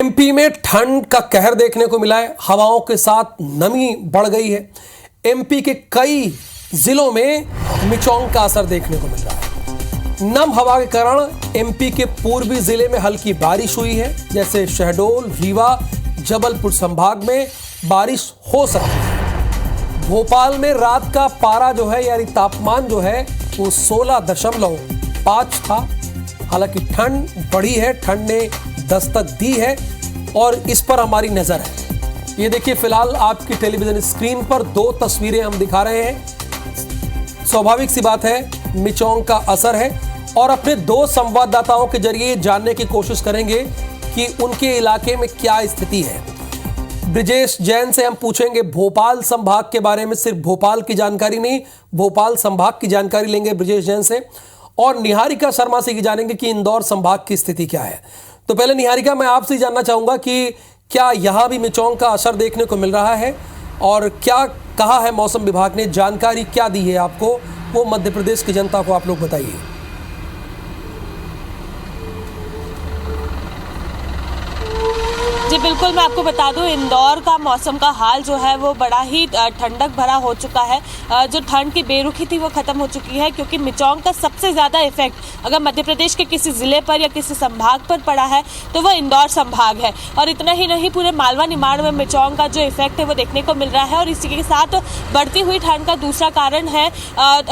MP में ठंड का कहर देखने को मिला है। हवाओं के साथ नमी बढ़ गई है। एमपी के कई जिलों में मिचोंग का असर देखने को मिल रहा है। नम हवा के कारण एमपी के पूर्वी जिले में हल्की बारिश हुई है। जैसे शहडोल, रीवा, जबलपुर संभाग में बारिश हो सकती है। भोपाल में रात का पारा जो है यानी तापमान जो है वो 16.5 था। हालांकि ठंड बढ़ी है, ठंड ने दस्तक दी है और इस पर हमारी नजर है। ये देखिए, फिलहाल आपकी टेलीविजन स्क्रीन पर दो तस्वीरें हम दिखा रहे हैं। स्वाभाविक सी बात है, मिचोंग का असर है और अपने दो संवाददाताओं के जरिए जानने की कोशिश करेंगे कि उनके इलाके में क्या स्थिति है। ब्रिजेश जैन से हम पूछेंगे भोपाल संभाग के बारे में, सिर्फ भोपाल की जानकारी नहीं, भोपाल संभाग की जानकारी लेंगे ब्रिजेश जैन से। और निहारिका शर्मा से जानेंगे कि इंदौर संभाग की स्थिति क्या है। तो पहले निहारिका, मैं आपसे जानना चाहूंगा कि क्या यहां भी मिचोंग का असर देखने को मिल रहा है और क्या कहा है मौसम विभाग ने, जानकारी क्या दी है आपको, वो मध्य प्रदेश की जनता को आप लोग बताइए। जी बिल्कुल, मैं आपको बता दूं, इंदौर का मौसम का हाल जो है वो बड़ा ही ठंडक भरा हो चुका है। जो ठंड की बेरुखी थी वो खत्म हो चुकी है, क्योंकि मिचोंग का सबसे ज़्यादा इफेक्ट अगर मध्य प्रदेश के किसी ज़िले पर या किसी संभाग पर पड़ा है तो वो इंदौर संभाग है। और इतना ही नहीं, पूरे मालवा निमाड़ में मिचोंग का जो इफेक्ट है वो देखने को मिल रहा है। और इसी के साथ बढ़ती हुई ठंड का दूसरा कारण है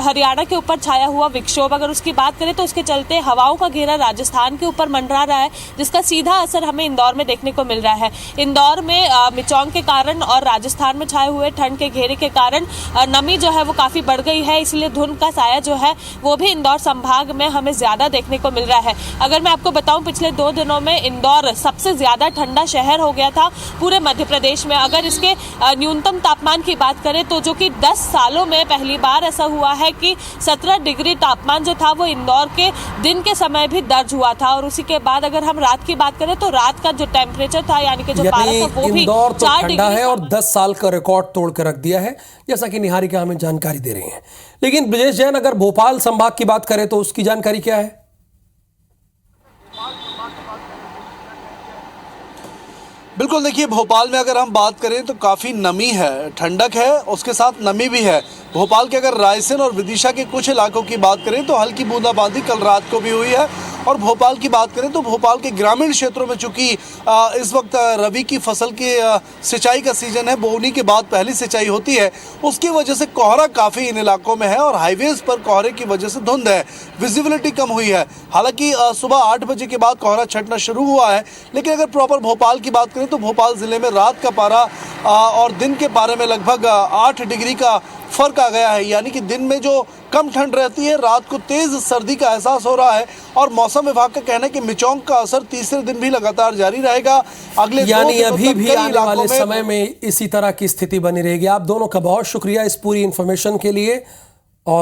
हरियाणा के ऊपर छाया हुआ विक्षोभ। अगर उसकी बात करें तो उसके चलते हवाओं का घेरा राजस्थान के ऊपर मंडरा रहा है, जिसका सीधा असर हमें इंदौर में देखने को मिल रहा है। इंदौर में मिचोंग के कारण और राजस्थान में छाए हुए ठंड के घेरे के कारण नमी जो है वो काफी बढ़ गई है, इसलिए धुंध का साया जो है वो भी इंदौर संभाग में हमें ज्यादा देखने को मिल रहा है। अगर मैं आपको बताऊं, पिछले 2 दिनों में इंदौर सबसे ज्यादा ठंडा शहर हो गया था पूरे मध्य प्रदेश में। अगर इसके न्यूनतम तापमान की बात करें तो जो कि 10 सालों में पहली बार ऐसा हुआ है कि 17 डिग्री तापमान जो था वो इंदौर के दिन के समय भी दर्ज हुआ था। और उसी के बाद अगर हम रात की बात करें तो रात का जो टेम्परेचर था यानी कि जो पारा था वो भी इंदौर तो 4 ठंडा डिग्री है और 10 साल का रिकॉर्ड तोड़ कर रख दिया है, जैसा कि निहारिका हमें जानकारी दे रही हैं। लेकिन ब्रिजेश जैन, अगर भोपाल संभाग की बात करें तो उसकी जानकारी क्या है? बिल्कुल, देखिए, भोपाल में अगर हम बात करें तो काफ़ी नमी है, ठंडक है, उसके साथ नमी भी है। भोपाल के अगर रायसेन और विदिशा के कुछ इलाकों की बात करें तो हल्की बूंदाबांदी कल रात को भी हुई है। और भोपाल की बात करें तो भोपाल के ग्रामीण क्षेत्रों में चूंकि इस वक्त रबी की फसल की सिंचाई का सीजन है, बोवनी के बाद पहली सिंचाई होती है, उसकी वजह से कोहरा काफ़ी इन इलाकों में है और हाईवेज पर कोहरे की वजह से धुंध है, विजिबिलिटी कम हुई है। हालांकि सुबह 8 बजे के बाद कोहरा छटना शुरू हुआ है। लेकिन अगर प्रॉपर भोपाल की बात करें तो भोपाल ज़िले में रात का पारा और दिन के पारे में लगभग 8 डिग्री का फर्क आ गया है। यानी कि दिन में जो कम ठंड रहती है, रात को तेज सर्दी का एहसास हो रहा है। और मौसम विभाग का कहना है कि मिचोंग का असर तीसरे दिन भी लगातार जारी रहेगा। अगले यानी अभी भी आने वाले समय में इसी तरह की स्थिति बनी रहेगी। आप दोनों का बहुत शुक्रिया इस पूरी इंफॉर्मेशन के लिए।